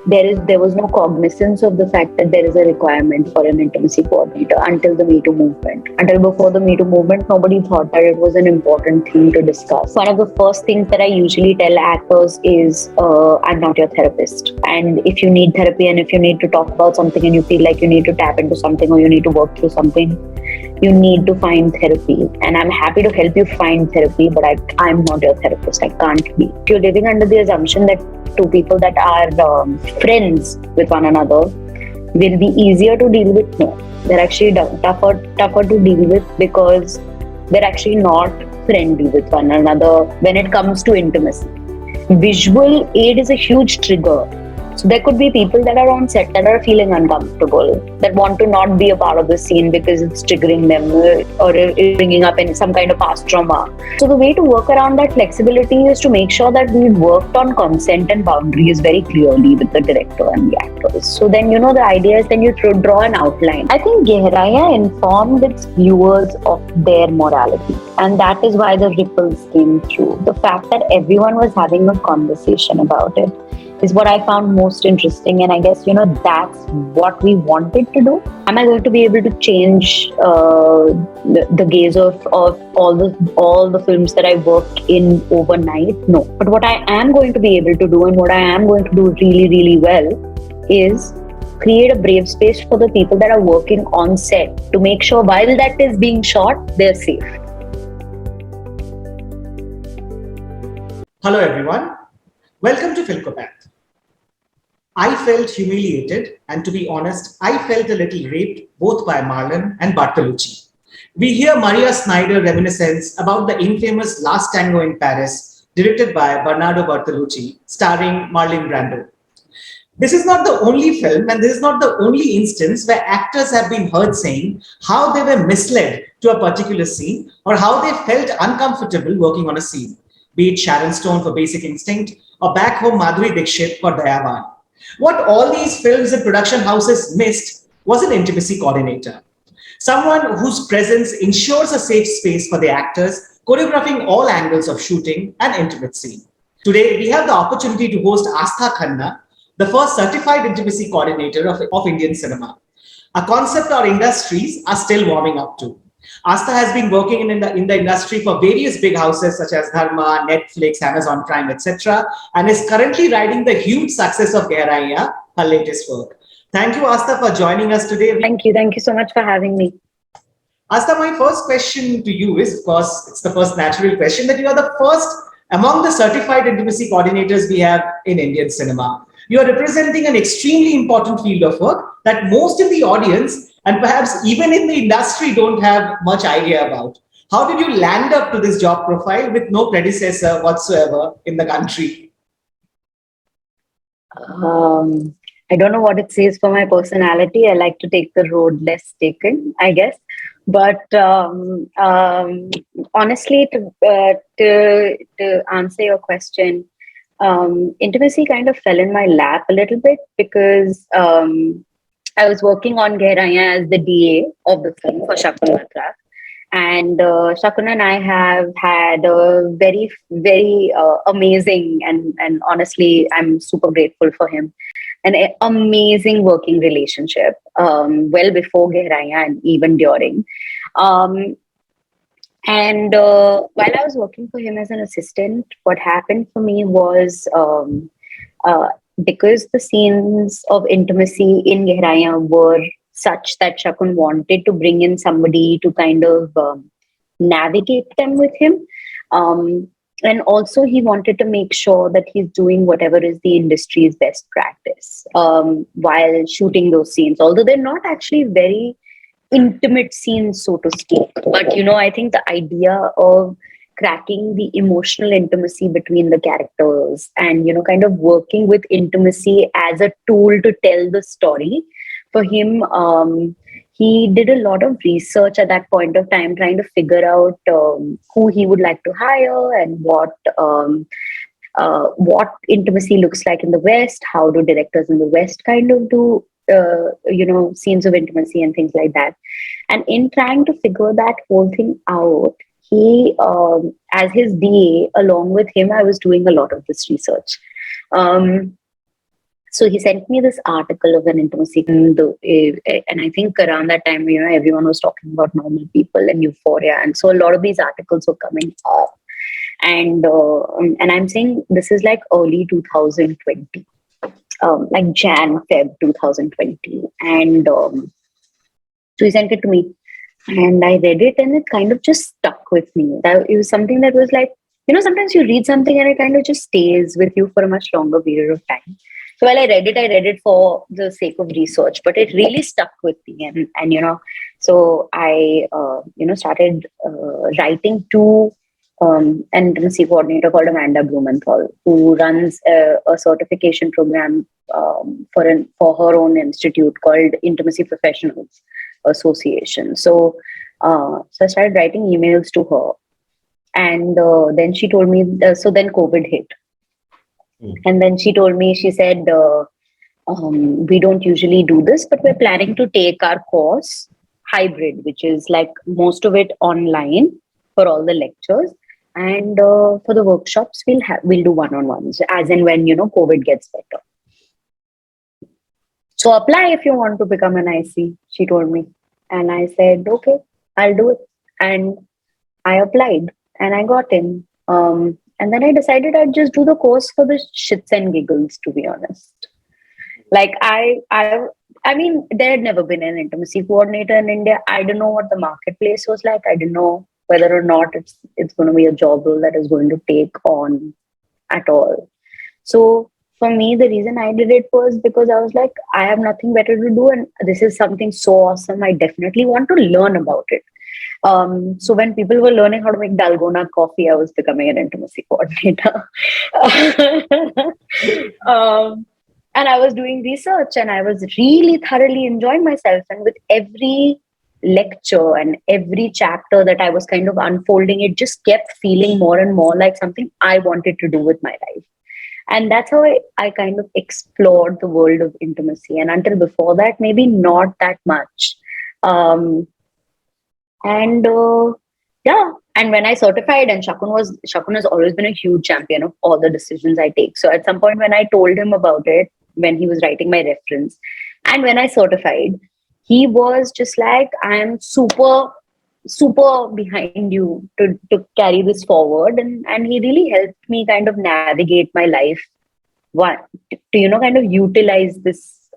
there was no cognizance of the fact that there is a requirement for an intimacy coordinator until the Me Too movement. Until before the Me Too movement, nobody thought that it was an important thing to discuss. One of the first things that I usually tell actors is, I'm not your therapist. And if you need therapy and if you need to talk about something and you feel like you need to tap into something or you need to work through something, you need to find therapy. And I'm happy to help you find therapy, but I'm not your therapist. I can't be. If you're living under the assumption that two people that are friends with one another will be easier to deal with, no. They're actually tougher to deal with because they're actually not friendly with one another when it comes to intimacy. Visual aid is a huge trigger. So there could be people that are on set that are feeling uncomfortable, that want to not be a part of the scene because it's triggering them or it's bringing up in some kind of past trauma. So the way to work around that flexibility is to make sure that we worked on consent and boundaries very clearly with the director and the actors. So then, the idea is then you draw an outline. I think Gehraiyaan informed its viewers of their morality. And that is why the ripples came through. The fact that everyone was having a conversation about it is what I found most interesting. And I guess, that's what we wanted to do. Am I going to be able to change the gaze of all the films that I worked in overnight? No. But what I am going to be able to do and what I am going to do really, really well is create a brave space for the people that are working on set to make sure while that is being shot, they're safe. Hello everyone. Welcome to Filkopath. I felt humiliated, and to be honest, I felt a little raped both by Marlon and Bartolucci. We hear Maria Snyder reminiscence about the infamous Last Tango in Paris, directed by Bernardo Bertolucci, starring Marlon Brando. This is not the only film, and this is not the only instance where actors have been heard saying how they were misled to a particular scene or how they felt uncomfortable working on a scene, be it Sharon Stone for Basic Instinct or back home Madhuri Dixit for Gehraiyaan. What all these films and production houses missed was an intimacy coordinator. Someone whose presence ensures a safe space for the actors, choreographing all angles of shooting and intimate scene. Today, we have the opportunity to host Aastha Khanna, the first certified intimacy coordinator of Indian cinema. A concept our industries are still warming up to. Aastha has been working in the industry for various big houses such as Dharma, Netflix, Amazon Prime, etc., and is currently riding the huge success of Gehraiyaan, her latest work. Thank you, Aastha, for joining us today. Thank you so much for having me. Aastha, my first question to you is, of course, it's the first natural question, that you are the first among the certified intimacy coordinators we have in Indian cinema. You are representing an extremely important field of work that most in the audience and perhaps even in the industry don't have much idea about. How did you land up to this job profile with no predecessor whatsoever in the country? I don't know what it says for my personality. I like to take the road less taken, I guess. But honestly, to answer your question, intimacy kind of fell in my lap a little bit because I was working on Gehraiyaan as the DA of the film for Shakun Batra. And Shakun and I have had a very, very amazing and honestly, I'm super grateful for him. An amazing working relationship, well before Gehraiyaan and even during. And while I was working for him as an assistant, what happened for me was because the scenes of intimacy in Gehraiyaan were such that Shakun wanted to bring in somebody to kind of navigate them with him. And also he wanted to make sure that he's doing whatever is the industry's best practice while shooting those scenes, although they're not actually very intimate scenes, so to speak. But, I think the idea of cracking the emotional intimacy between the characters and, kind of working with intimacy as a tool to tell the story, for him, he did a lot of research at that point of time, trying to figure out who he would like to hire and what intimacy looks like in the West, how do directors in the West kind of do scenes of intimacy and things like that. And in trying to figure that whole thing out, he, as his DA, along with him, I was doing a lot of this research. So he sent me this article of an intimacy, and I think around that time, everyone was talking about normal people and euphoria, and so a lot of these articles were coming up. And I'm saying this is like early 2020, like Jan Feb 2020, and so he sent it to me, and I read it, and it kind of just stuck with me. That it was something that was like, sometimes you read something and it kind of just stays with you for a much longer period of time. So while I read it for the sake of research, but it really stuck with me, and so I started writing to an intimacy coordinator called Amanda Blumenthal, who runs a certification program for her own institute called Intimacy Professionals Association. So I started writing emails to her, and then she told me. So then COVID hit, and then she told me. She said, "We don't usually do this, but we're planning to take our course hybrid, which is like most of it online for all the lectures, and for the workshops we'll do one-on-ones as and when COVID gets better. So apply if you want to become an IC." She told me, and I said, "Okay, I'll do it." And I applied and I got in. And then I decided I'd just do the course for the shits and giggles, to be honest. Like I mean, there had never been an intimacy coordinator in India. I didn't know what the marketplace was like. I didn't know whether or not it's going to be a job role that is going to take on at all. So for me, the reason I did it was because I was like, I have nothing better to do, and this is something so awesome. I definitely want to learn about it. So when people were learning how to make dalgona coffee, I was becoming an intimacy coordinator. um, and I was doing research, and I was really thoroughly enjoying myself. And with every lecture and every chapter that I was kind of unfolding, it just kept feeling more and more like something I wanted to do with my life. And that's how I kind of explored the world of intimacy. And until before that, maybe not that much. Um, and yeah, and when I certified, and Shakun has always been a huge champion of all the decisions I take. So at some point when I told him about it, when he was writing my reference, and when I certified, he was just like, I am super behind you to carry this forward. And he really helped me kind of navigate my life, what to kind of utilize this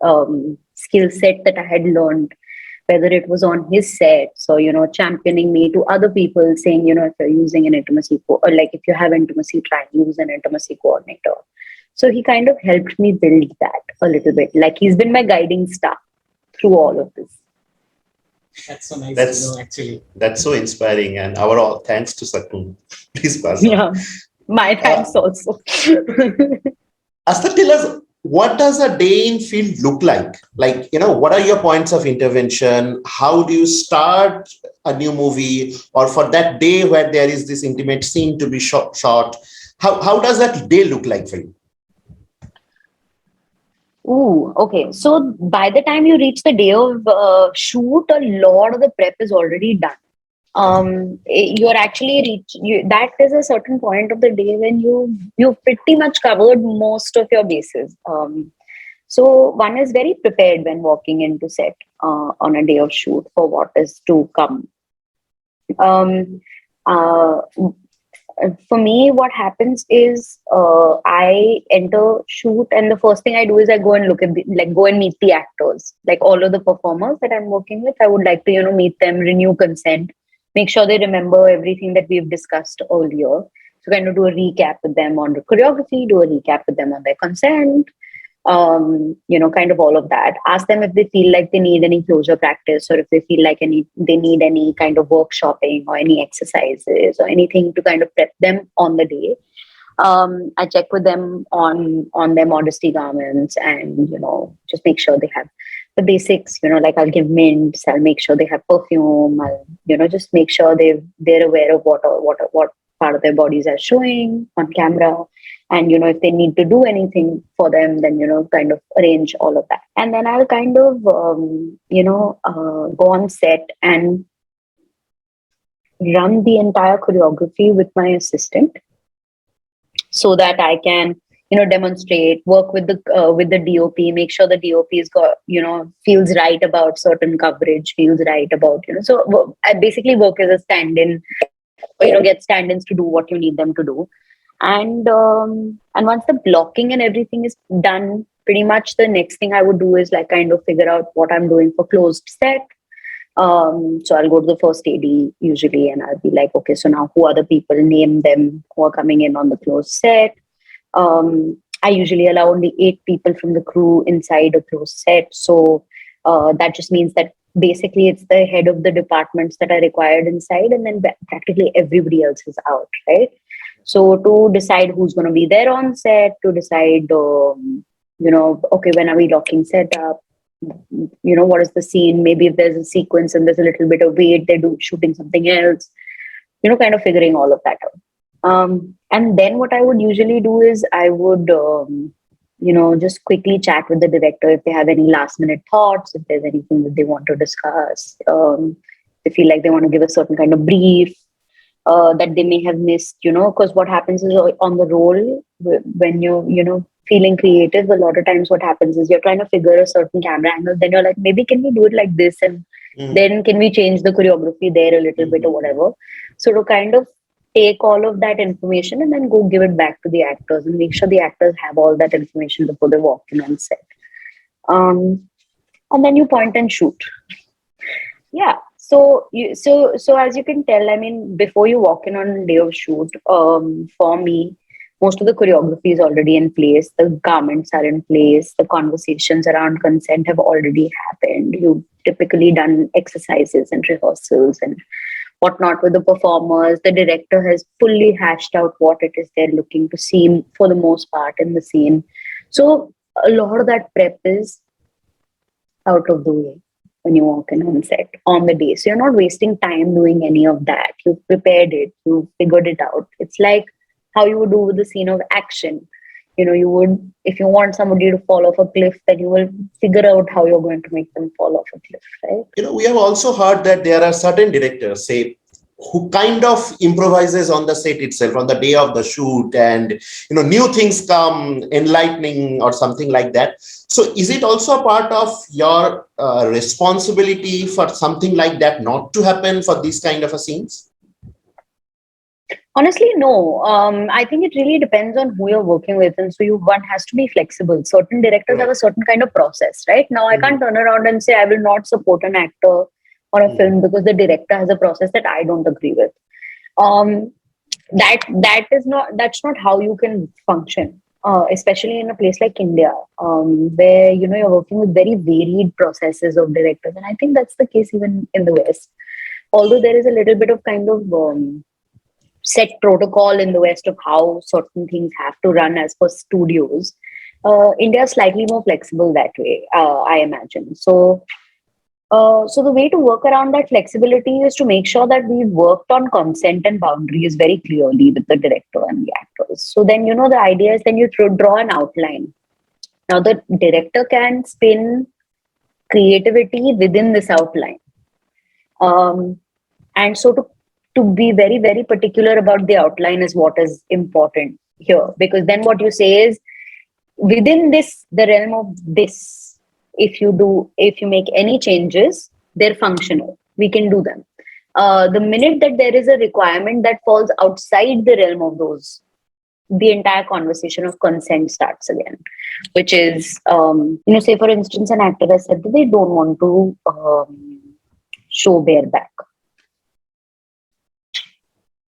skill set that I had learned, whether it was on his set, so championing me to other people, saying if you're using an or like if you have intimacy, try and use an intimacy coordinator. So he kind of helped me build that a little bit, like he's been my guiding star through all of this. That's so nice to know, actually. That's so inspiring, and our all thanks to Shakun. Please pass on. Yeah, my thanks also. Aastha, tell us, what does a day in field look like? Like, what are your points of intervention? How do you start a new movie? Or for that day where there is this intimate scene to be shot, how does that day look like for you? Ooh, okay. So by the time you reach the day of shoot, a lot of the prep is already done. You're actually that is a certain point of the day when you've pretty much covered most of your bases. So one is very prepared when walking into set on a day of shoot for what is to come. Um, uh, for me, what happens is I enter shoot, and the first thing I do is I go and go and meet the actors, like all of the performers that I'm working with. I would like to meet them, renew consent, make sure they remember everything that we've discussed earlier. So kind of do a recap with them on the choreography, do a recap with them on their consent, kind of all of that. Ask them if they feel like they need any closure practice, or if they feel like they need any kind of workshopping or any exercises or anything to kind of prep them on the day. I check with them on their modesty garments, and just make sure they have the basics. Like I'll give mints, I'll make sure they have perfume. I'll just make sure they're aware of what part of their bodies are showing on camera. And if they need to do anything for them, then kind of arrange all of that. And then I'll kind of go on set and run the entire choreography with my assistant, so that I can demonstrate, work with the DOP, make sure the DOP is got, feels right about certain coverage, feels right about, so I basically work as a stand-in, get stand-ins to do what you need them to do. And once the blocking and everything is done, pretty much the next thing I would do is like kind of figure out what I'm doing for closed set. So I'll go to the first AD usually, and I'll be like, okay, so now who are the people? Name them who are coming in on the closed set. I usually allow only 8 people from the crew inside a closed set. So that just means that basically it's the head of the departments that are required inside, and then practically everybody else is out, right? So to decide who's going to be there on set, to decide, okay, when are we locking set up? What is the scene? Maybe if there's a sequence and there's a little bit of weight, they're shooting something else, kind of figuring all of that out. And then what I would usually do is I would, just quickly chat with the director if they have any last minute thoughts, if there's anything that they want to discuss, they feel like they want to give a certain kind of brief that they may have missed, because what happens is on the roll, when you're, feeling creative, a lot of times what happens is you're trying to figure a certain camera angle, then you're like, maybe can we do it like this? And then can we change the choreography there a little bit or whatever? So to kind of take all of that information and then go give it back to the actors and make sure the actors have all that information before they walk in on set. And then you point and shoot. Yeah. So as you can tell, I mean, before you walk in on a day of shoot, for me, most of the choreography is already in place. The garments are in place. The conversations around consent have already happened. You've typically done exercises and rehearsals and whatnot with the performers. The director has fully hashed out what it is they're looking to see for the most part in the scene. So a lot of that prep is out of the way when you walk in on set on the day. So you're not wasting time doing any of that. You've prepared it. You figured it out. It's like how you would do with the scene of action. You would, if you want somebody to fall off a cliff, then you will figure out how you're going to make them fall off a cliff, right? We have also heard that there are certain directors, say, who kind of improvises on the set itself on the day of the shoot, and new things come, enlightening or something like that. So is it also a part of your responsibility for something like that not to happen for these kind of a scenes? Honestly, no. I think it really depends on who you're working with, and so one has to be flexible. Certain directors have a certain kind of process, right? Now, I can't turn around and say I will not support an actor or a film because the director has a process that I don't agree with. That's not how you can function, especially in a place like India, where you're working with very varied processes of directors, and I think that's the case even in the West. Although there is a little bit of kind of set protocol in the West of how certain things have to run as per studios. India is slightly more flexible that way, I imagine. So the way to work around that flexibility is to make sure that we've worked on consent and boundaries very clearly with the director and the actors. So then, the idea is then you draw an outline. Now, the director can spin creativity within this outline. And so to be very, very particular about the outline is what is important here. Because then what you say is, within the realm of this, if you make any changes, they're functional. We can do them. The minute that there is a requirement that falls outside the realm of those, the entire conversation of consent starts again, which is, say for instance, an actor has said that they don't want to show bareback.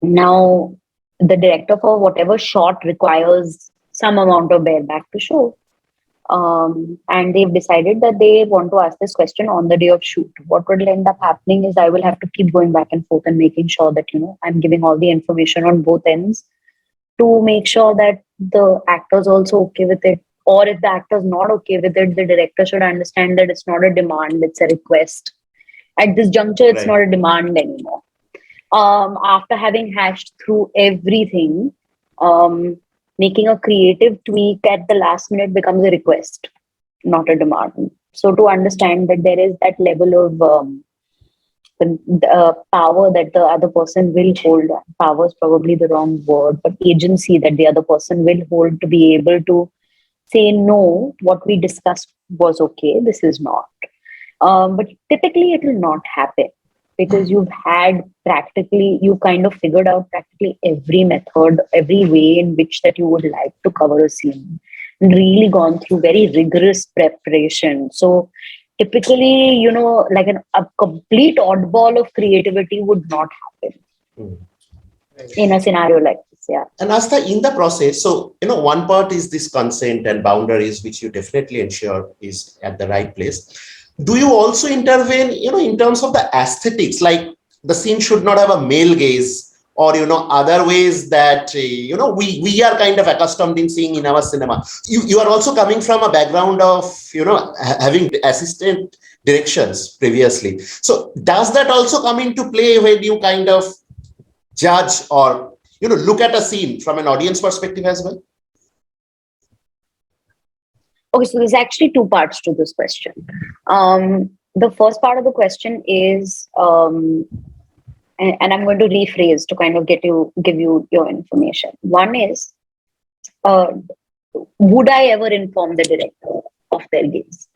Now, the director for whatever shot requires some amount of bareback to show. And they've decided that they want to ask this question on the day of shoot. What will end up happening is I will have to keep going back and forth and making sure that, I'm giving all the information on both ends to make sure that the actor's also okay with it. Or if the actor's not okay with it, the director should understand that it's not a demand, it's a request. At this juncture, it's not a demand anymore. After having hashed through everything, making a creative tweak at the last minute becomes a request, not a demand. So to understand that there is that level of the power that the other person will hold. Power is probably the wrong word, but agency that the other person will hold to be able to say, no, what we discussed was okay, this is not. But typically it will not happen because you've kind of figured out practically every method, every way in which that you would like to cover a scene, and really gone through very rigorous preparation. So typically, like a complete oddball of creativity would not happen in a scenario like this. Yeah. And Astha, in the process, so, one part is this consent and boundaries, which you definitely ensure is at the right place. Do you also intervene, in terms of the aesthetics, like the scene should not have a male gaze, or, other ways that, we are kind of accustomed in seeing in our cinema? You are also coming from a background of, having assistant directions previously. So does that also come into play when you kind of judge or, look at a scene from an audience perspective as well? Okay, so there's actually two parts to this question. The first part of the question is, and I'm going to rephrase to kind of give you your information. One is, would I ever inform the director of their gaze,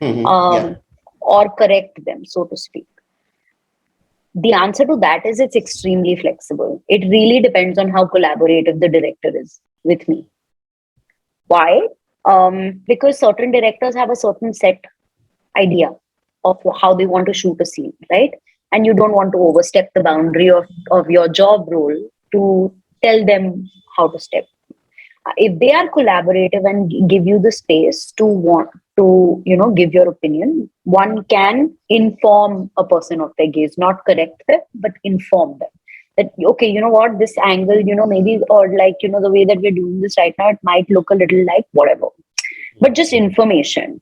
or correct them, so to speak? The answer to that is it's extremely flexible. It really depends on how collaborative the director is with me. Why? Because certain directors have a certain set idea of how they want to shoot a scene, right? And you don't want to overstep the boundary of your job role to tell them how to step. If they are collaborative and give you the space to want to, give your opinion, one can inform a person of their gaze, not correct them, but inform them. That, okay, you know what, this angle, maybe, or like, the way that we're doing this right now, it might look a little like whatever. But just information.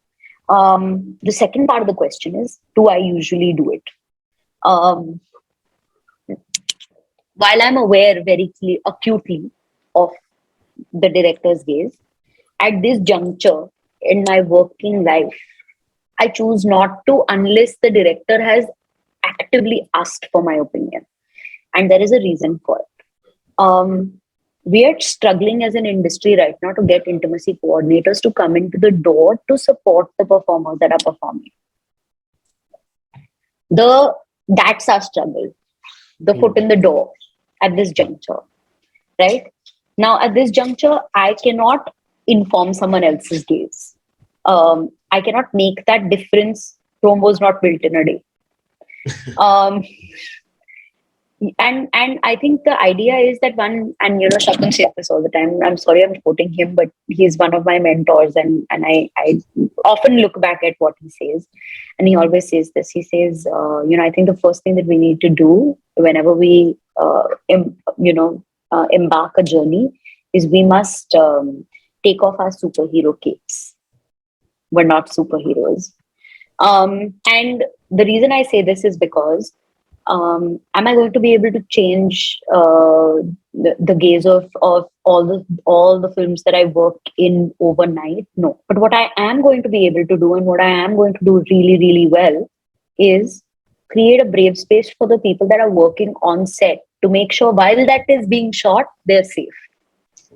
The second part of the question is, do I usually do it? While I'm aware very acutely of the director's gaze, at this juncture in my working life, I choose not to unless the director has actively asked for my opinion. And there is a reason for it. We are struggling as an industry right now to get intimacy coordinators to come into the door to support the performers that are performing. That's our struggle. The foot in the door at this juncture, right? Now, at this juncture, I cannot inform someone else's gaze. I cannot make that difference. Rome was not built in a day. And I think the idea is that Shakun says this all the time. I'm sorry I'm quoting him, but he's one of my mentors, and I often look back at what he says, and he always says this. He says, I think the first thing that we need to do whenever we embark a journey is we must take off our superhero capes. We're not superheroes. And the reason I say this is because am I going to be able to change the gaze of all the films that I work in overnight? No. But what I am going to be able to do, and what I am going to do really, really well, is create a brave space for the people that are working on set to make sure while that is being shot, they're safe.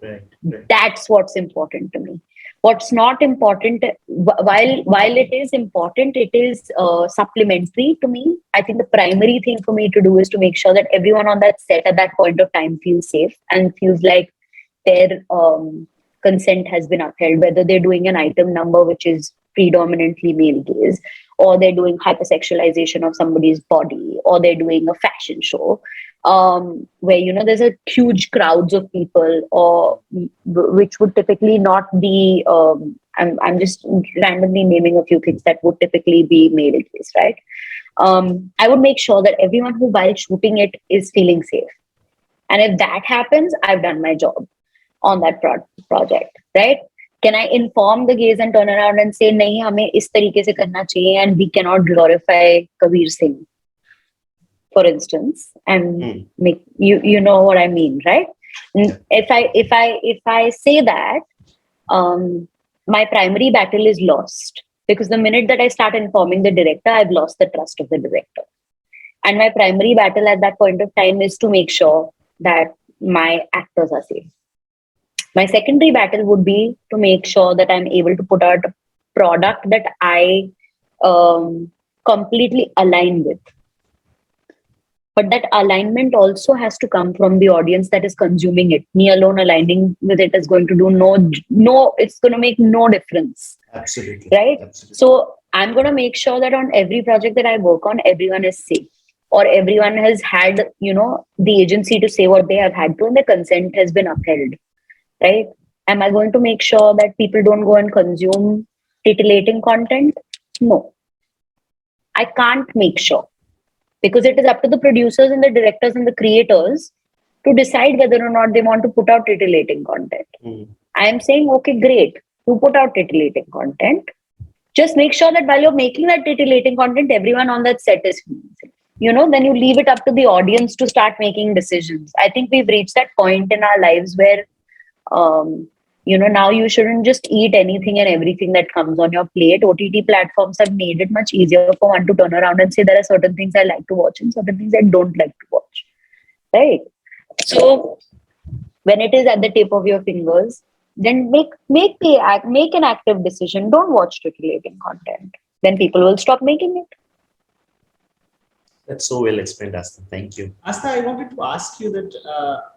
Right. That's what's important to me. What's not important, while it is important, it is supplementary to me. I think the primary thing for me to do is to make sure that everyone on that set at that point of time feels safe and feels like their consent has been upheld, whether they're doing an item number which is predominantly male gaze, or they're doing hypersexualization of somebody's body, or they're doing a fashion show where there's a huge crowds of people, or which would typically not be I'm just randomly naming a few things that would typically be male gaze, right? I would make sure that everyone who while shooting it is feeling safe, and if that happens, I've done my job on that project, right? Can I inform the gaze and turn around and say, nahi, hame is tarike se karna chahiye, and we cannot glorify Kabir Singh, for instance, and make you know what I mean, right? If I say that, my primary battle is lost, because the minute that I start informing the director, I've lost the trust of the director. And my primary battle at that point of time is to make sure that my actors are safe. My secondary battle would be to make sure that I'm able to put out a product that I completely align with. But that alignment also has to come from the audience that is consuming it. Me alone aligning with it is going to do it's going to make no difference. Absolutely. Right? Absolutely. So I'm going to make sure that on every project that I work on, everyone is safe, or everyone has had, the agency to say what they have had to, and the consent has been upheld. Right? Am I going to make sure that people don't go and consume titillating content? No. I can't make sure, because it is up to the producers and the directors and the creators to decide whether or not they want to put out titillating content. I am saying, okay, great, you put out titillating content. Just make sure that while you're making that titillating content, everyone on that set is then you leave it up to the audience to start making decisions. I think we've reached that point in our lives where now you shouldn't just eat anything and everything that comes on your plate. OTT platforms have made it much easier for one to turn around and say there are certain things I like to watch and certain things I don't like to watch. Right? So when it is at the tip of your fingers, then make an active decision. Don't watch titillating content. Then people will stop making it. That's so well explained, Aastha. Thank you. Aastha, I wanted to ask you that,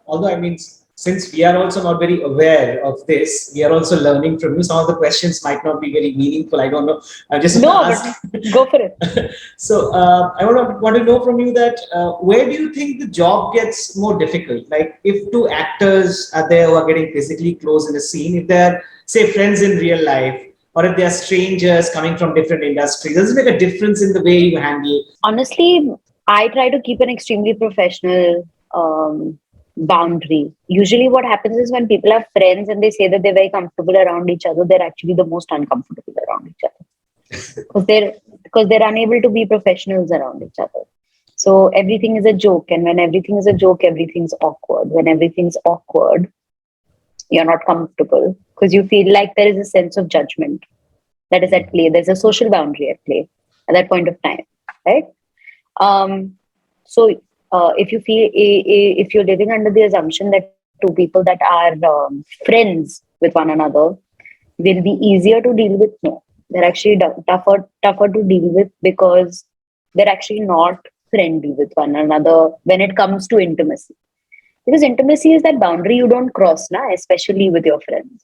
although since we are also not very aware of this, we are also learning from you. Some of the questions might not be very meaningful. I don't know. I just go for it. So I want to know from you that where do you think the job gets more difficult? Like if two actors are there who are getting physically close in a scene, if they're say friends in real life, or if they're strangers coming from different industries, does it make a difference in the way you handle? Honestly, I try to keep an extremely professional boundary. Usually what happens is when people are friends and they say that they're very comfortable around each other, they're actually the most uncomfortable around each other. because they're unable to be professionals around each other. So everything is a joke, and when everything is a joke, everything's awkward. When everything's awkward, you're not comfortable because you feel like there is a sense of judgment that is at play. There's a social boundary at play at that point of time, right? So if you're living under the assumption that two people that are friends with one another will be easier to deal with, no, they're actually tougher to deal with, because they're actually not friendly with one another when it comes to intimacy. Because intimacy is that boundary you don't cross, especially with your friends.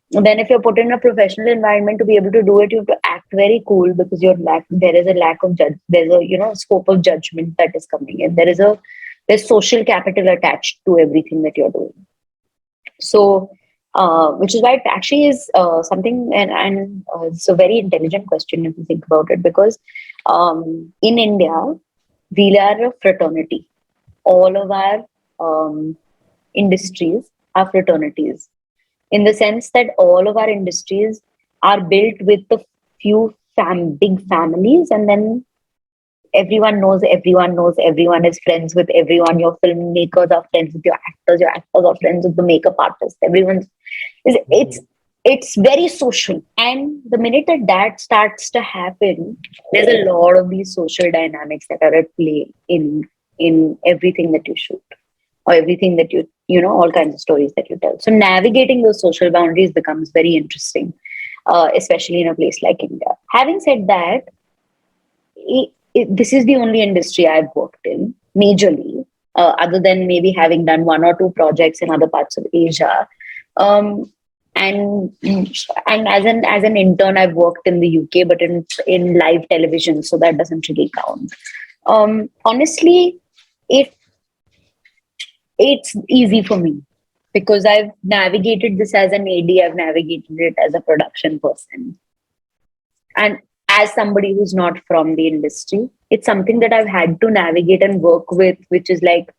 Then if you're put in a professional environment, to be able to do it, you have to act very cool, because there is a lack of there's a scope of judgment that is coming in. There's social capital attached to everything that you're doing. So which is why it actually is something, and it's a very intelligent question if you think about it, because in India we are a fraternity. All of our industries are fraternities, in the sense that all of our industries are built with a few big families, and then everyone knows everyone is friends with everyone. Your filmmakers are friends with your actors are friends with the makeup artists. It's very social, and the minute that starts to happen, there's a lot of these social dynamics that are at play in everything that you shoot, or everything that all kinds of stories that you tell. So navigating those social boundaries becomes very interesting, especially in a place like India. Having said that, this is the only industry I've worked in majorly, other than maybe having done one or two projects in other parts of Asia. And as an intern, I've worked in the UK, but in live television, so that doesn't really count. Honestly, it's easy for me, because I've navigated this as an AD, I've navigated it as a production person, and as somebody who's not from the industry, it's something that I've had to navigate and work with, which is like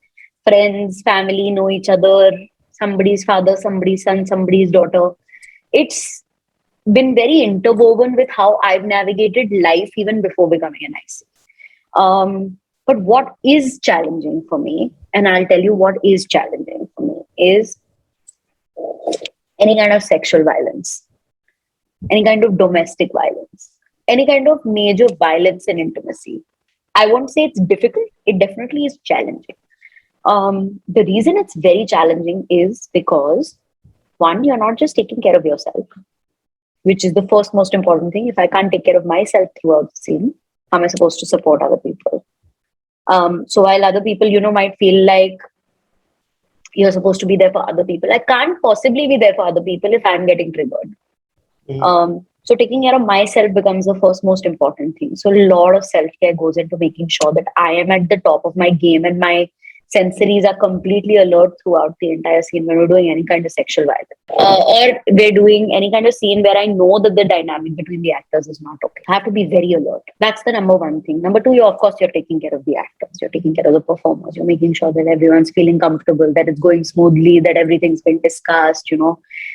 friends, family know each other, somebody's father, somebody's son, somebody's daughter. It's been very interwoven with how I've navigated life even before becoming an IC. But what is challenging for me, and I'll tell you what is challenging for me, is any kind of sexual violence, any kind of domestic violence, any kind of major violence in intimacy. I won't say it's difficult. It definitely is challenging. The reason it's very challenging is because, one, you're not just taking care of yourself, which is the first most important thing. If I can't take care of myself throughout the scene, how am I supposed to support other people? So while other people, might feel like you're supposed to be there for other people, I can't possibly be there for other people if I'm getting triggered. So taking care of myself becomes the first most important thing. So a lot of self-care goes into making sure that I am at the top of my game and my sensories are completely alert throughout the entire scene when we're doing any kind of sexual violence. Or we're doing any kind of scene where I know that the dynamic between the actors is not okay. I have to be very alert. That's the number one thing. Number two, of course, you're taking care of the actors. You're taking care of the performers. You're making sure that everyone's feeling comfortable, that it's going smoothly, that everything's been discussed,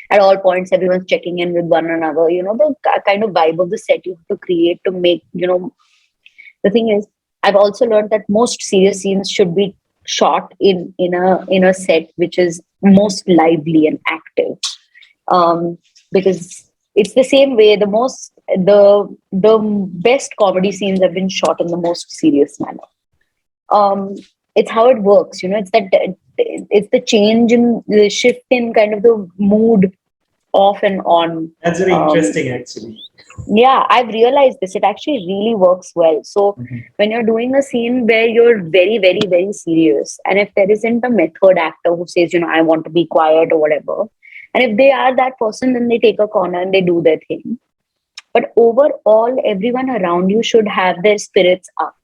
at all points, everyone's checking in with one another. The kind of vibe of the set you have to create to make, the thing is, I've also learned that most serious scenes should be shot in a set which is most lively and active, because it's the same way the best comedy scenes have been shot in the most serious manner. It's how it works, it's the change in the shift in kind of the mood off and on. That's very interesting, actually. Yeah, I've realized this. It actually really works well. So when you're doing a scene where you're very, very, very serious, and if there isn't a method actor who says, I want to be quiet or whatever, and if they are that person, then they take a corner and they do their thing. But overall, everyone around you should have their spirits up,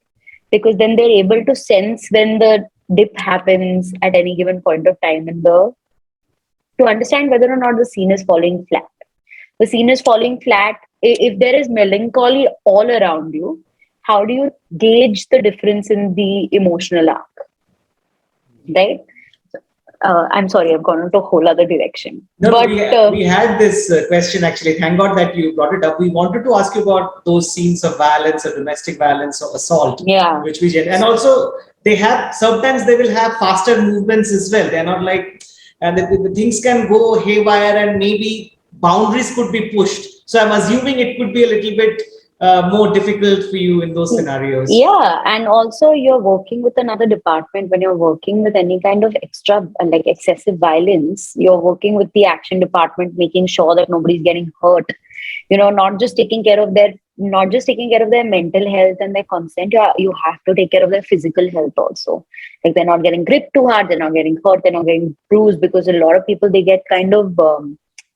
because then they're able to sense when the dip happens at any given point of time to understand whether or not the scene is falling flat. The scene is falling flat. If there is melancholy all around you, how do you gauge the difference in the emotional arc? Right? I'm sorry, I've gone into a whole other direction. No, but we had this question actually. Thank God that you brought it up. We wanted to ask you about those scenes of violence or domestic violence or assault, which we did. And also, sometimes they will have faster movements as well. They're not like, and the things can go haywire and maybe boundaries could be pushed. So I'm assuming it could be a little bit more difficult for you in those scenarios. Yeah, and also you're working with another department. When you're working with any kind of extra, like excessive violence, you're working with the action department, making sure that nobody's getting hurt. Not just taking care of their mental health and their consent. You have to take care of their physical health also. Like they're not getting gripped too hard, they're not getting hurt, they're not getting bruised, because a lot of people, they get kind of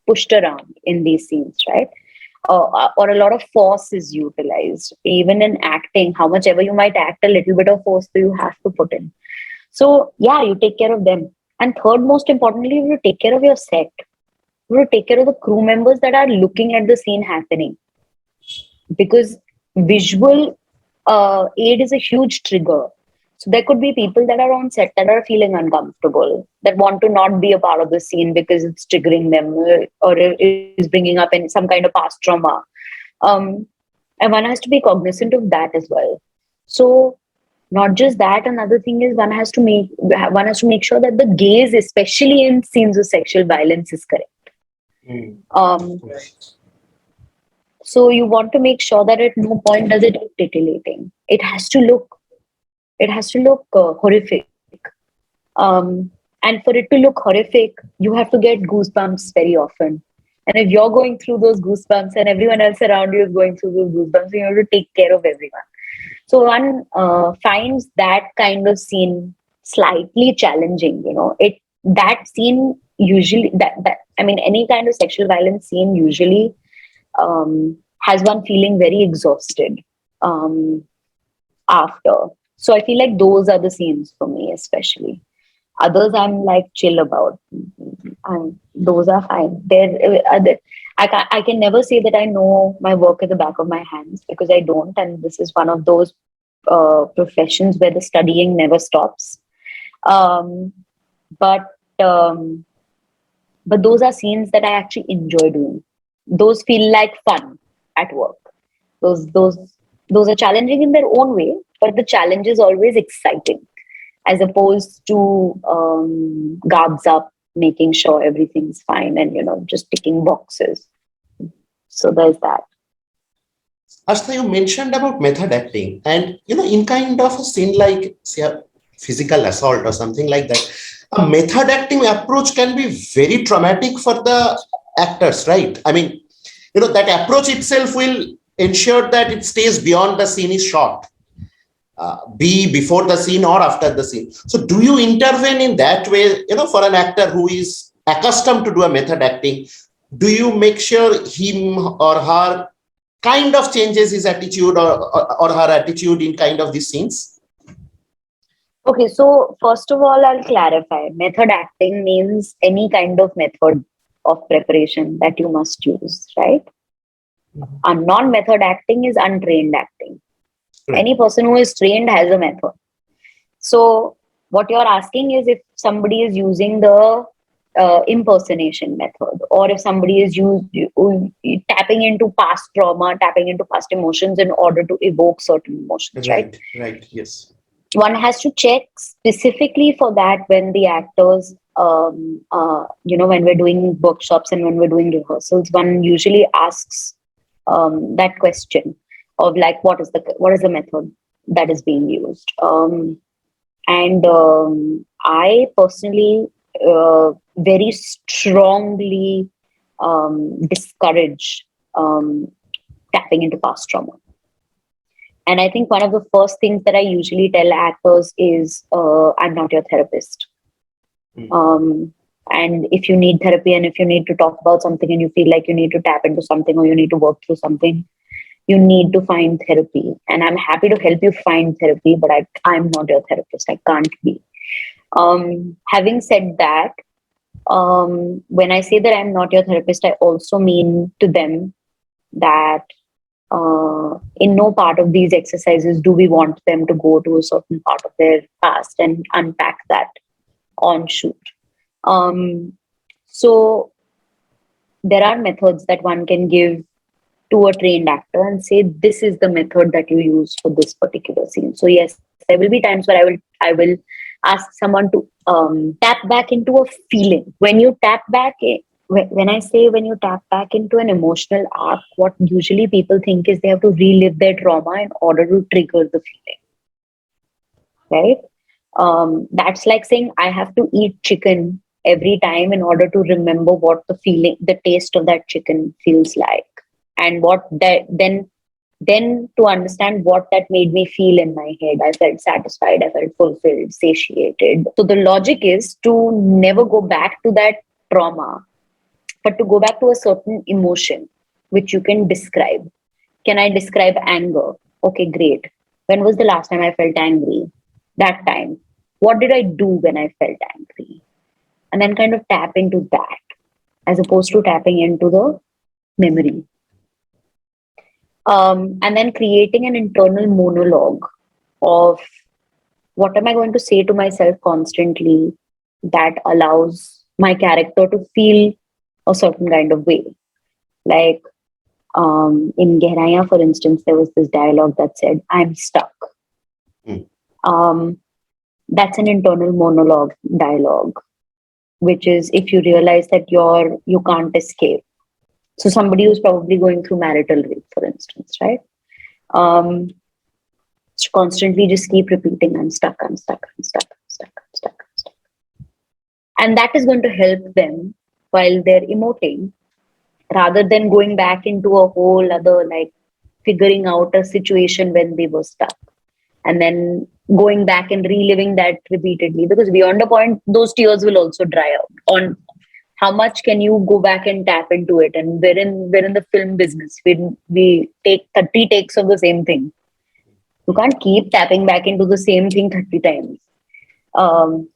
pushed around in these scenes, right? Or a lot of force is utilized. Even in acting, how much ever you might act, a little bit of force you have to put in. So yeah, you take care of them. And third, most importantly, you take care of your set. You take care of the crew members that are looking at the scene happening. Because visual aid is a huge trigger. So there could be people that are on set that are feeling uncomfortable, that want to not be a part of the scene because it's triggering them or is bringing up in some kind of past trauma. And one has to be cognizant of that as well. So not just that, another thing is one has to make sure that the gaze, especially in scenes of sexual violence, is correct. So you want to make sure that at no point does it look titillating. It has to look horrific. And for it to look horrific, you have to get goosebumps very often. And if you're going through those goosebumps and everyone else around you is going through those goosebumps, you have to take care of everyone. So one finds that kind of scene slightly challenging. That scene usually any kind of sexual violence scene usually has one feeling very exhausted after. So I feel like those are the scenes for me, especially. Others I'm like chill about. Those are fine. I can never say that I know my work at the back of my hands, because I don't. And this is one of those professions where the studying never stops. But those are scenes that I actually enjoy doing. Those feel like fun at work. Those are challenging in their own way, but the challenge is always exciting, as opposed to garbs up, making sure everything's fine and just ticking boxes. So there's that. Astha, you mentioned about method acting, and in kind of a scene like, say, a physical assault or something like that, a method acting approach can be very traumatic for the actors, right? I mean, that approach itself will ensure that it stays beyond the scene is shot, be before the scene or after the scene. So, do you intervene in that way? For an actor who is accustomed to do a method acting, do you make sure him or her kind of changes his attitude or her attitude in kind of these scenes? Okay, so first of all, I'll clarify. Method acting means any kind of method of preparation that you must use, right? A non-method acting is untrained acting. Right. Any person who is trained has a method. So what you're asking is if somebody is using the impersonation method, or if somebody is tapping into past trauma, tapping into past emotions in order to evoke certain emotions, right? Right, yes. One has to check specifically for that when the actors, when we're doing workshops and when we're doing rehearsals, one usually asks that question of like, what is the method that is being used? And I personally very strongly discourage tapping into past trauma. And I think one of the first things that I usually tell actors is, I'm not your therapist. And if you need therapy and if you need to talk about something and you feel like you need to tap into something or you need to work through something, you need to find therapy. And I'm happy to help you find therapy, but I'm not your therapist. I can't be. Having said that, when I say that I'm not your therapist, I also mean to them that in no part of these exercises do we want them to go to a certain part of their past and unpack that on shoot. So there are methods that one can give to a trained actor and say, this is the method that you use for this particular scene. So yes, there will be times where I will ask someone to tap back into a feeling. When you tap back, when I say when you tap back into an emotional arc, what usually people think is they have to relive their trauma in order to trigger the feeling, right? That's like saying I have to eat chicken every time in order to remember what the taste of that chicken feels like, and what that then to understand what that made me feel in my head. I felt satisfied, I felt fulfilled, satiated. So the logic is to never go back to that trauma, but to go back to a certain emotion which you can describe. Can I describe anger? Okay, great. When was the last time I felt angry? That time. What did I do when I felt angry? And then kind of tap into that as opposed to tapping into the memory. And then creating an internal monologue of what am I going to say to myself constantly that allows my character to feel a certain kind of way. Like in Gehraiyaan, for instance, there was this dialogue that said, I'm stuck. That's an internal monologue dialogue, which is if you realize that you can't escape. So somebody who's probably going through marital rape, for instance, right? Constantly just keep repeating, I'm stuck, I'm stuck, I'm stuck, I'm stuck, I'm stuck, I'm stuck. And that is going to help them while they're emoting, rather than going back into a whole other, like figuring out a situation when they were stuck and then going back and reliving that repeatedly, because beyond a point those tears will also dry out. On how much can you go back and tap into it? And we're in the film business. We take 30 takes of the same thing. You can't keep tapping back into the same thing 30 times.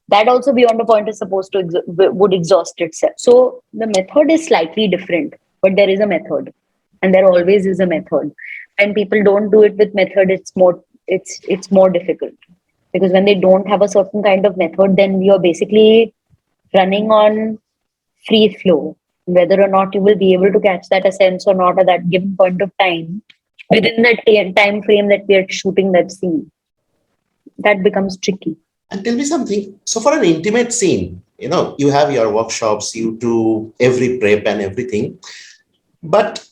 That also beyond a point is supposed to would exhaust itself. So the method is slightly different, but there is a method, and there always is a method. And people don't do it with method, it's more difficult, because when they don't have a certain kind of method, then you're basically running on free flow. Whether or not you will be able to catch that essence or not at that given point of time, within that time frame that we are shooting that scene, that becomes tricky. And tell me something. So for an intimate scene, you have your workshops, you do every prep and everything. But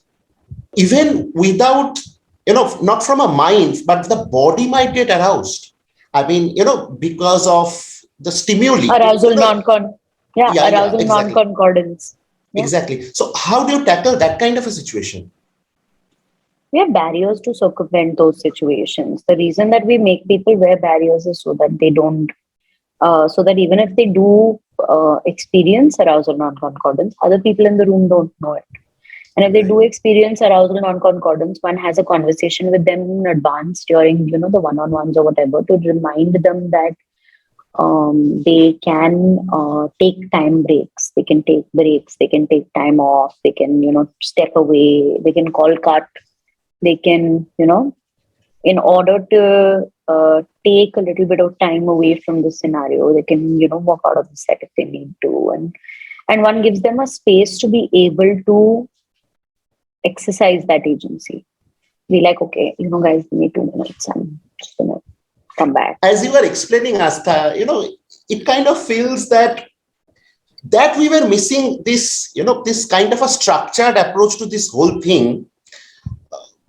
even without not from a mind, but the body might get aroused. I mean, because of the stimuli. Arousal Yeah, arousal exactly. non-concordance. Yeah. Exactly. So how do you tackle that kind of a situation? We have barriers to circumvent those situations. The reason that we make people wear barriers is so that they don't, so that even if they do experience arousal non-concordance, other people in the room don't know it. And if they do experience arousal non-concordance, one has a conversation with them in advance during, the one-on-ones or whatever, to remind them that they can take time breaks. They can take breaks. They can take time off. They can, step away. They can call cut. They can, in order to take a little bit of time away from the scenario, they can, walk out of the set if they need to. And one gives them a space to be able to exercise that agency. Be like, okay, guys, give me 2 minutes. I'm just gonna come back. As you were explaining, Astha, it kind of feels that we were missing this, this kind of a structured approach to this whole thing.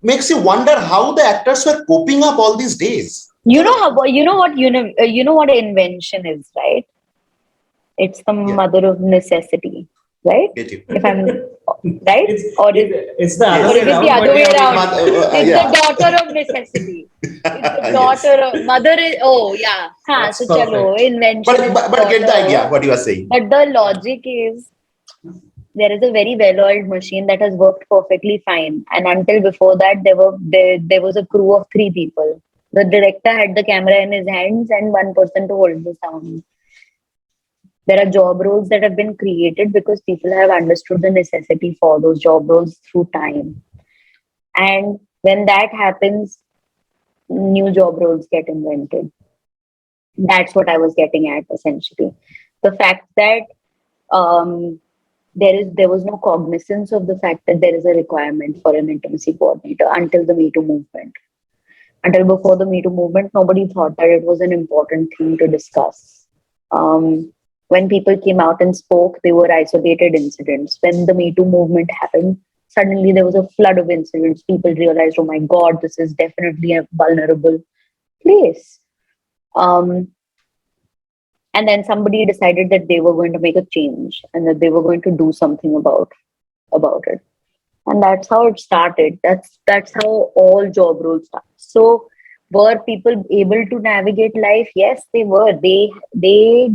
Makes you wonder how the actors were coping up all these days. You know what invention is, right? It's the mother of necessity, right? If I'm right, It's the or other is way it the around. other way around? It's Yeah. the daughter of necessity. It's the Yes. daughter of mother. Yeah. That's So chalo, perfect. invention is But daughter. get the idea what you are saying. But the logic is, there is a very well-oiled machine that has worked perfectly fine, and until before that, there was a crew of 3 people. The director had the camera in his hands and one person to hold the sound. There are job roles that have been created because people have understood the necessity for those job roles through time. And when that happens, new job roles get invented. That's what I was getting at, essentially. The fact that there was no cognizance of the fact that there is a requirement for an intimacy coordinator until the Me Too movement. Until before the Me Too movement, nobody thought that it was an important thing to discuss. When people came out and spoke, they were isolated incidents. When the Me Too movement happened, suddenly there was a flood of incidents. People realized, oh my God, this is definitely a vulnerable place. And then somebody decided that they were going to make a change and that they were going to do something about it. And that's how it started. That's how all job roles start. So were people able to navigate life? Yes, they were. They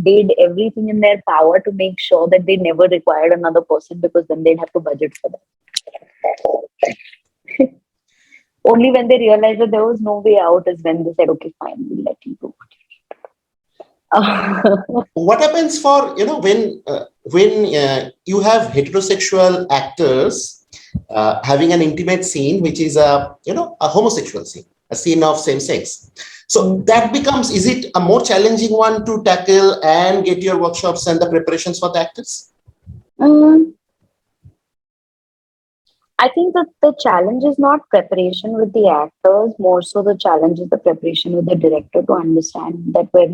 did everything in their power to make sure that they never required another person, because then they'd have to budget for that. Only when they realized that there was no way out is when they said, okay, fine, we'll let you go. What happens for when you have heterosexual actors having an intimate scene, which is a homosexual scene, a scene of same sex? So that becomes, is it a more challenging one to tackle and get your workshops and the preparations for the actors? I think that the challenge is not preparation with the actors, more so the challenge is the preparation with the director, to understand that we're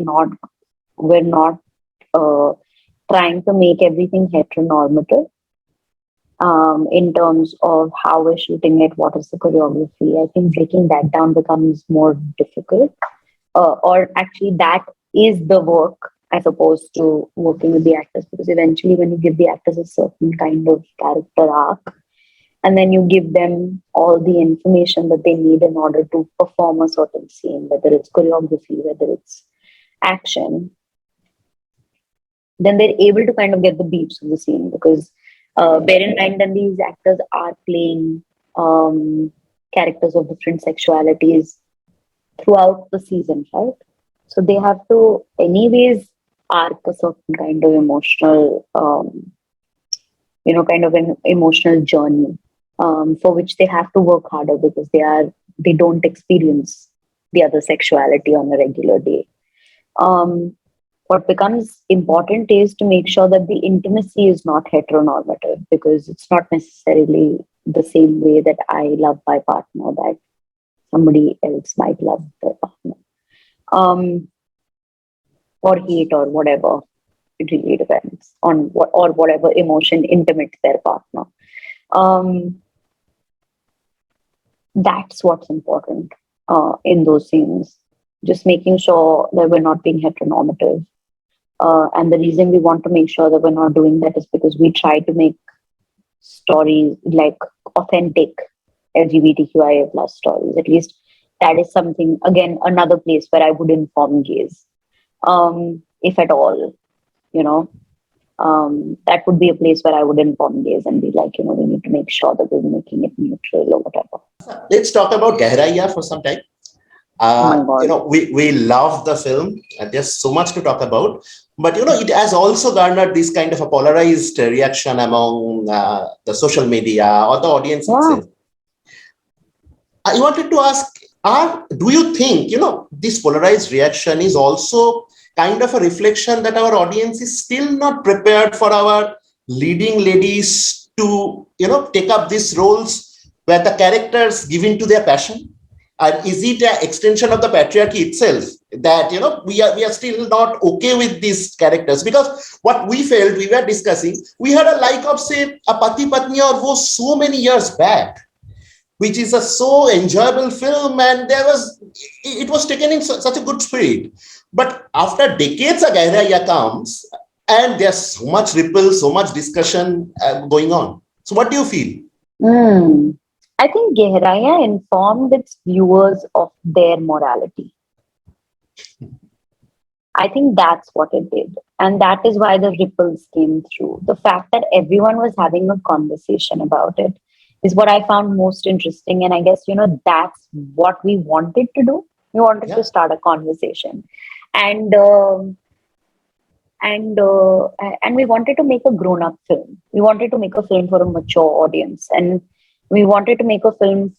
not trying to make everything heteronormative in terms of how we're shooting it, what is the choreography. I think breaking that down becomes more difficult, or actually that is the work as opposed to working with the actors, because eventually when you give the actors a certain kind of character arc, and then you give them all the information that they need in order to perform a certain scene, whether it's choreography, whether it's action, then they're able to kind of get the beats of the scene. Because bear in mind that these actors are playing characters of different sexualities throughout the season, right? So they have to anyways arc a certain kind of emotional, kind of an emotional journey, for which they have to work harder, because they don't experience the other sexuality on a regular day. What becomes important is to make sure that the intimacy is not heteronormative, because it's not necessarily the same way that I love my partner that somebody else might love their partner, or hate, or whatever. It really depends on whatever emotion intimates their partner. That's what's important in those scenes. Just making sure that we're not being heteronormative. And the reason we want to make sure that we're not doing that is because we try to make stories like authentic LGBTQIA plus stories. At least that is something, again, another place where I would inform gays, if at all, you know. That would be a place where I would inform gays and be like, we need to make sure that we're making it neutral or whatever. Let's talk about Gehraiyaan for some time. Oh my God. We love the film, and there's so much to talk about. But it has also garnered this kind of a polarized reaction among the social media or the audience itself. I wanted to ask, do you think this polarized reaction is also kind of a reflection that our audience is still not prepared for our leading ladies to take up these roles where the characters give in to their passion? And is it an extension of the patriarchy itself that we are still not okay with these characters? Because what we felt, we were discussing, we had a like of say a Pati Patni Aur Wo so many years back, which is a so enjoyable film, and it was taken in such a good spirit. But after decades, a Gehraiyaan comes, and there's so much ripple, so much discussion going on. So what do you feel? I think Gehraiyaan informed its viewers of their morality. I think that's what it did. And that is why the ripples came through. The fact that everyone was having a conversation about it is what I found most interesting. And I guess, that's what we wanted to do. We wanted to start a conversation. And we wanted to make a grown-up film. We wanted to make a film for a mature audience. And we wanted to make a film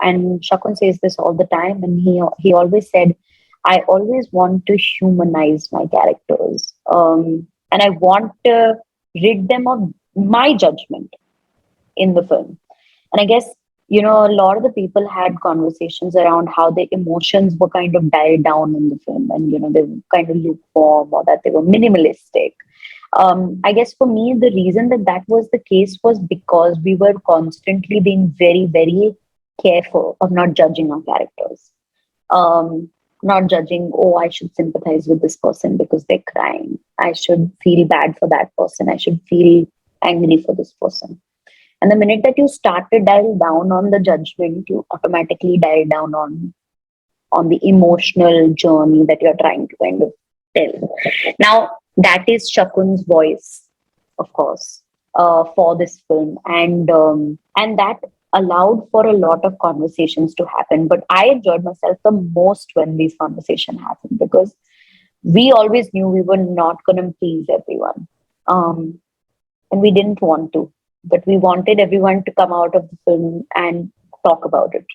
and Shakun says this all the time, and he always said, I always want to humanize my characters. And I want to rid them of my judgment in the film. And I guess, a lot of the people had conversations around how the emotions were kind of dialed down in the film, and, they were kind of lukewarm, or that they were minimalistic. I guess for me, the reason that was the case was because we were constantly being very, very careful of not judging our characters. Not judging, I should sympathize with this person because they're crying. I should feel bad for that person. I should feel angry for this person. And the minute that you start to dial down on the judgment, you automatically dial down on the emotional journey that you're trying to kind of tell. Now, that is Shakun's voice, of course, for this film. And that allowed for a lot of conversations to happen. But I enjoyed myself the most when these conversations happened, because we always knew we were not going to please everyone. And we didn't want to. But we wanted everyone to come out of the film and talk about it,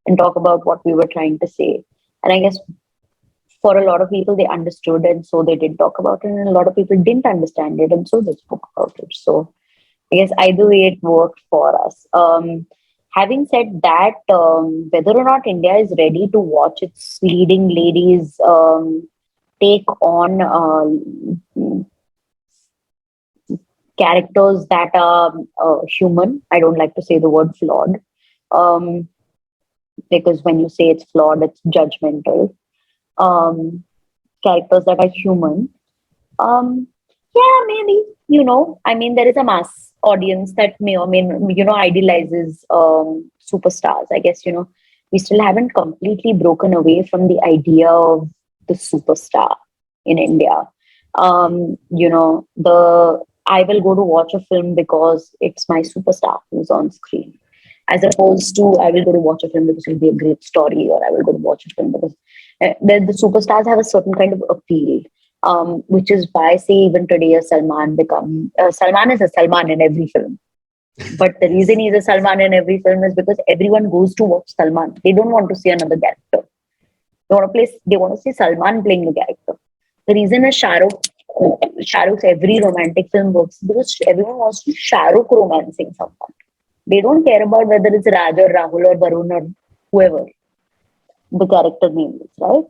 and talk about what we were trying to say. And I guess for a lot of people, they understood, and so they did talk about it. And a lot of people didn't understand it, and so they spoke about it. So I guess either way, it worked for us. Having said that, whether or not India is ready to watch its leading ladies take on characters that are human. I don't like to say the word flawed, because when you say it's flawed, it's judgmental. Characters that are human. Yeah, maybe, there is a mass audience that idealizes superstars. I guess, we still haven't completely broken away from the idea of the superstar in India. I will go to watch a film because it's my superstar who's on screen, as opposed to I will go to watch a film because it'll be a great story, or I will go to watch a film because the superstars have a certain kind of appeal, which is why, say, even today, Salman is a Salman in every film. But the reason he's a Salman in every film is because everyone goes to watch Salman. They don't want to see another character. They want to see Salman playing a character. The reason is Shahrukh's every romantic film works because everyone wants to Shahrukh romancing someone. They don't care about whether it's Raj or Rahul or Varun or whoever the character name is, right?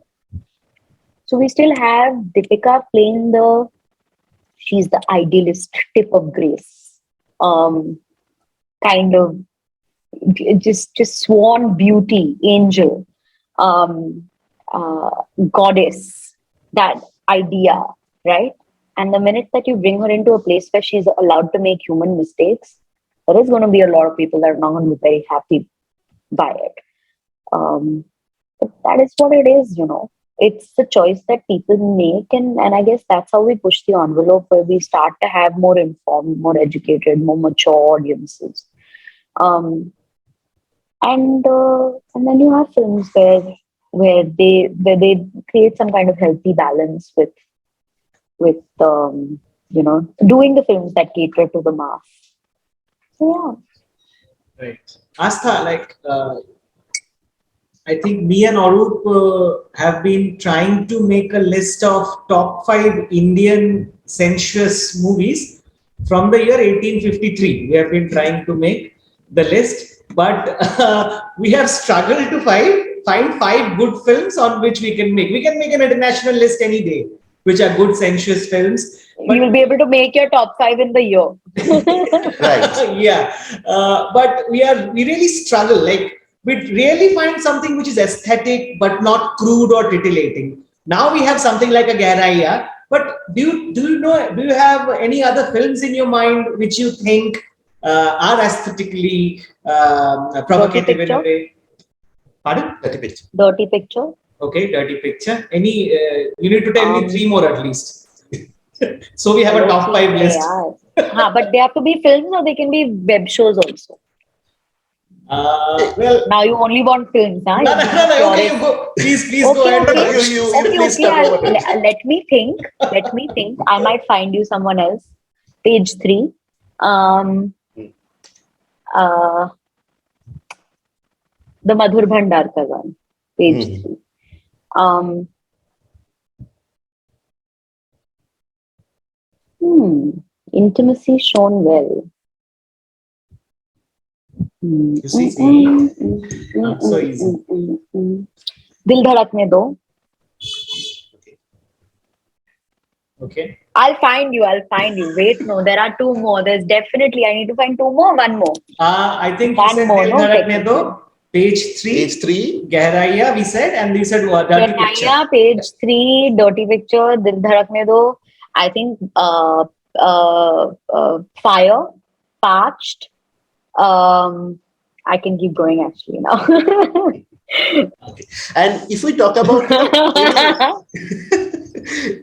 So we still have Deepika playing she's the idealist tip of grace, kind of, just sworn beauty, angel, um, goddess, that idea, right? And the minute that you bring her into a place where she's allowed to make human mistakes, there is going to be a lot of people that are not going to be very happy by it. But that is what it is, It's the choice that people make, and I guess that's how we push the envelope, where we start to have more informed, more educated, more mature audiences. Um, and then you have films where they create some kind of healthy balance with doing the films that cater to the mass. So Right. Astha, I think me and Arup have been trying to make a list of top 5 Indian sensuous movies from the year 1853. We have been trying to make the list, but we have struggled to find 5 good films on which we can make. We can make an international list any day, which are good sensuous films. yeah, you will be able to make your top 5 in the year. Right. Yeah, but we really struggle. We really find something which is aesthetic but not crude or titillating. Now we have something like a Gehraiyaan, but do you have any other films in your mind which you think are aesthetically provocative in a way? Pardon? Dirty picture. Okay, dirty picture. Any you need to tell me 3 more at least. So we have a top 5 list. But they have to be films, or they can be web shows also. Well, now you only want films, huh? No. Okay, you go. Please go ahead. Okay. Let me think. I might find you someone else. Page 3. The Madhur Bhandarkar one. Page 3. Intimacy shown well. You see, not so easy. Dil Dhadakne Do. Okay. I'll find you. Wait, no, there are 2 more. There's definitely, I need to find 2 more, 1 more. I think One you said more, Dil no, Dhadakne Do, page 3. Page 3. Gehraiyaan, we said, and we said dirty picture. Gehraiyaan, page 3, dirty picture, Dil Dhadakne Do. I think fire, parched. I can keep going actually now. Okay. And if we talk about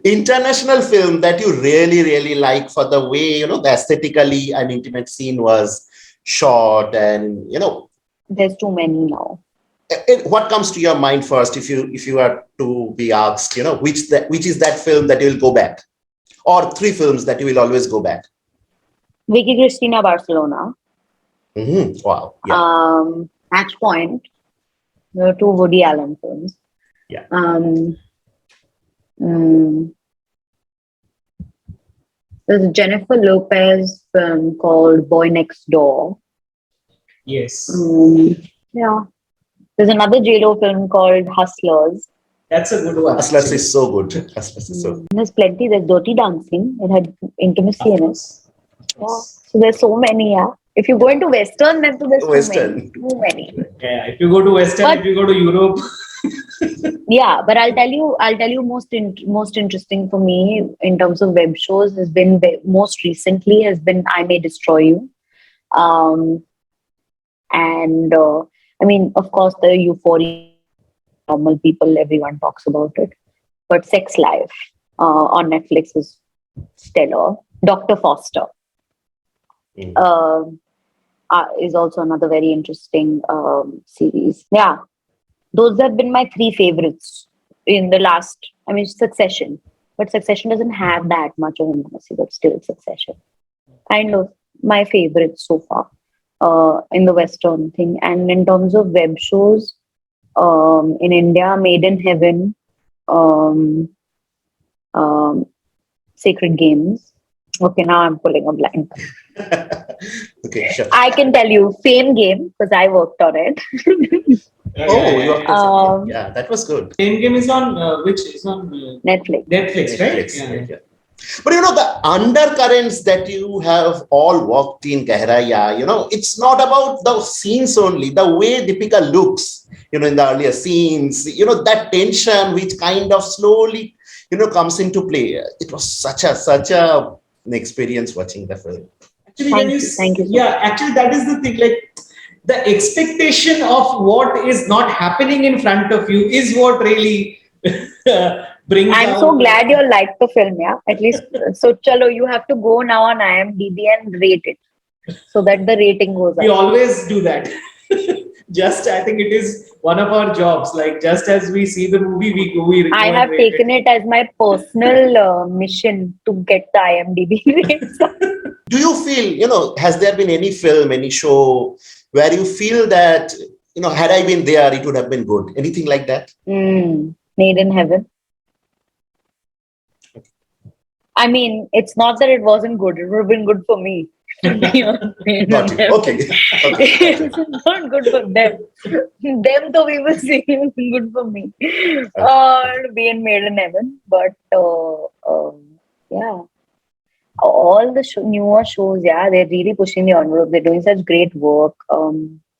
international film that you really like for the way the aesthetically an intimate scene was shot, and there's too many now. What comes to your mind first if you are to be asked, which is that film that you will go back, or 3 films that you will always go back? Vicky Cristina Barcelona. Wow. Yeah. Match Point. There are 2 Woody Allen films. Yeah. There's a Jennifer Lopez film called Boy Next Door. Yes. Yeah. There's another J-Lo film called Hustlers. That's a good one. Hustlers is so good. There's plenty. There's Dirty Dancing. It had intimacy in it. Yeah. So there's so many. Yeah. If you go into Western, then there's too many. Yeah. If you go to Western, if you go to Europe. Yeah, but I'll tell you most interesting for me in terms of web shows has been most recently has been I May Destroy You. I mean, of course, the Euphoria, normal people, everyone talks about it. But Sex Life on Netflix is stellar. Dr. Foster is also another very interesting series. Yeah, those have been my 3 favorites in the last. I mean, Succession, but Succession doesn't have that much of intimacy, but still Succession. Kind of my favorites so far. In the Western thing, and in terms of web shows, in India, Made in Heaven, Sacred Games. Okay, now I'm pulling a blank. Okay, sure. I can tell you, Fame Game, because I worked on it. Yeah, that was good. Fame Game is on which is on Netflix. Netflix, right? Yeah. But the undercurrents that you have all walked in Gehraiyaan, it's not about the scenes only, the way Deepika looks, in the earlier scenes, that tension which kind of slowly, comes into play. It was such a an experience watching the film. Actually, Thank you so yeah, much. actually, that is the thing. Like the expectation of what is not happening in front of you is what really brings I'm out. so glad you liked the film, yeah. At least, so chalo, you have to go now on IMDb and rate it so that the rating goes We up. always do that. Just, I think it is one of our jobs. Like just as we see the movie, we go, we I go and have rate taken it as my personal mission to get the IMDb rates up. Do you feel, has there been any film, any show where you feel that, had I been there, it would have been good? Anything like that? Made in Heaven. I mean, it's not that it wasn't good. It would have been good for me. To be on Made Got in you. Heaven. Okay. Okay. It's not good for them. Them, though, we will see. Good for me. To be in Made in Heaven. But yeah, all the newer shows, yeah, they're really pushing the envelope. They're doing such great work.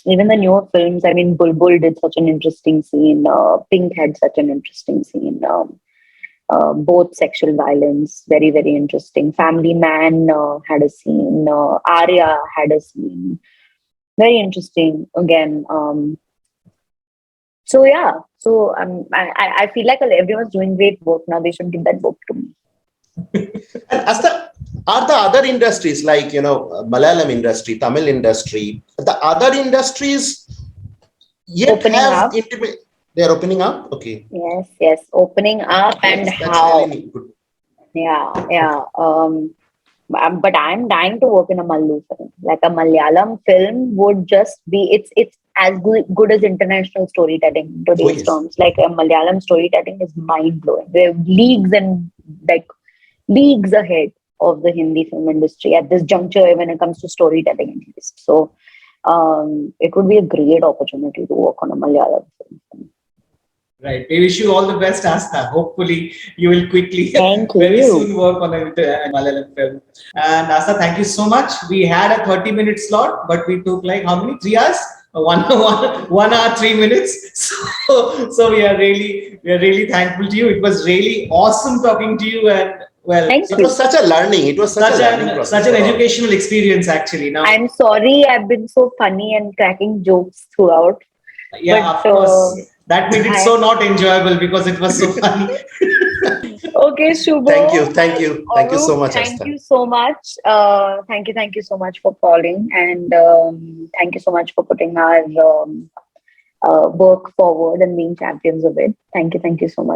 Even the newer films, I mean, Bulbul did such an interesting scene. Pink had such an interesting scene. Both sexual violence, very, very interesting. Family Man had a scene. Arya had a scene. Very interesting. Again, so yeah. So I feel like everyone's doing great work now. They should give that work to me. And are the other industries like, Malayalam industry, Tamil industry, the other industries yet Opening have up. they're opening up? Okay. Yes, opening up and That's how. really good. Yeah. But I'm dying to work in a Mallu film. Like a Malayalam film would just be, it's as good as international storytelling in today's yes. terms. Like a Malayalam storytelling is mind blowing. They're leagues and like leagues ahead of the Hindi film industry at this juncture when it comes to storytelling at least. So it would be a great opportunity to work on a Malayalam film. Right. We wish you all the best, Aastha. Hopefully, you will quickly, Thank very you. soon work on a Malayalam film. And Aastha, thank you so much. We had a 30-minute slot, but we took like how many? 3 hours? 1 hour, 3 minutes. So we are really thankful to you. It was really awesome talking to you, and well, it was such a learning. It was such a learning process. Such an educational experience, actually. Now, I'm sorry, I've been so funny and cracking jokes throughout. Yeah, but, of course. That made it so not enjoyable because it was so funny. Okay, Shubho. Thank you so much, Thank Aastha. you so much. Thank you so much for calling, and thank you so much for putting our work forward and being champions of it. Thank you so much.